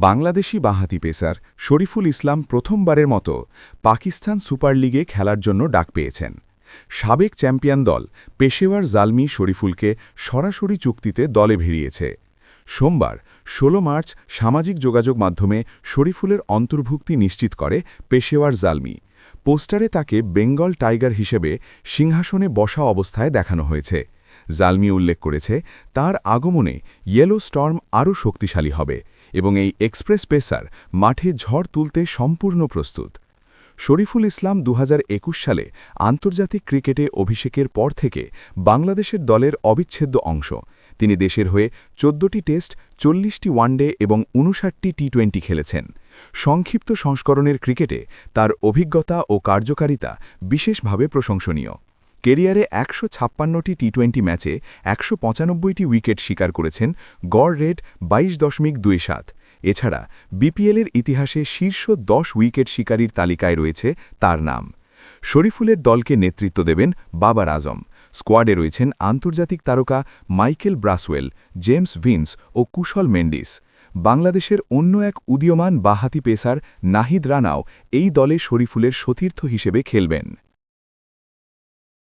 বাংলাদেশি বাঁহাতি পেসার শরীফুল ইসলাম প্রথমবারের মতো পাকিস্তান সুপার লিগে খেলার জন্য ডাক পেয়েছেন। সাবেক চ্যাম্পিয়ন দল পেশেওয়ার জালমি শরীফুলকে সরাসরি চুক্তিতে দলে ভিড়িয়েছে। সোমবার ১৬ মার্চ সামাজিক যোগাযোগ মাধ্যমে শরীফুলের অন্তর্ভুক্তি নিশ্চিত করে পেশেওয়ার জালমি। পোস্টারে তাকে বেঙ্গল টাইগার হিসেবে সিংহাসনে বসা অবস্থায় দেখানো হয়েছে। জালমি উল্লেখ করেছে, তার আগমনে ইয়েলো স্টর্ম আরও শক্তিশালী হবে এবং এই এক্সপ্রেস পেসার মাঠে ঝড় তুলতে সম্পূর্ণ প্রস্তুত। শরীফুল ইসলাম ২০২১ সালে আন্তর্জাতিক ক্রিকেটে অভিষেকের পর থেকে বাংলাদেশের দলের অবিচ্ছেদ্য অংশ। তিনি দেশের হয়ে ১৪টি টেস্ট, ৪০টি ওয়ানডে এবং ৫৯টি টি-20 খেলেছেন। সংক্ষিপ্ত সংস্করণের ক্রিকেটে তার অভিজ্ঞতা ও কার্যকারিতা বিশেষভাবে প্রশংসনীয়। কেরিয়ারে ১৫৬টি টি-20 ম্যাচে ১৯৫টি উইকেট শিকার করেছেন, গড় রেট ২২.২৭। এছাড়া বিপিএলের ইতিহাসে শীর্ষ ১০ উইকেট শিকারীর তালিকায় রয়েছে তার নাম। শরীফুলের দলকে নেতৃত্ব দেবেন বাবার আজম। স্কোয়াডে রয়েছেন আন্তর্জাতিক তারকা মাইকেল ব্রাসওয়েল, জেমস ভিন্স ও কুশল মেন্ডিস। বাংলাদেশের অন্য এক উদীয়মান বাঁহাতি পেসার নাহিদ রানাও এই দলে শরীফুলের সতীর্থ হিসেবে খেলবেন।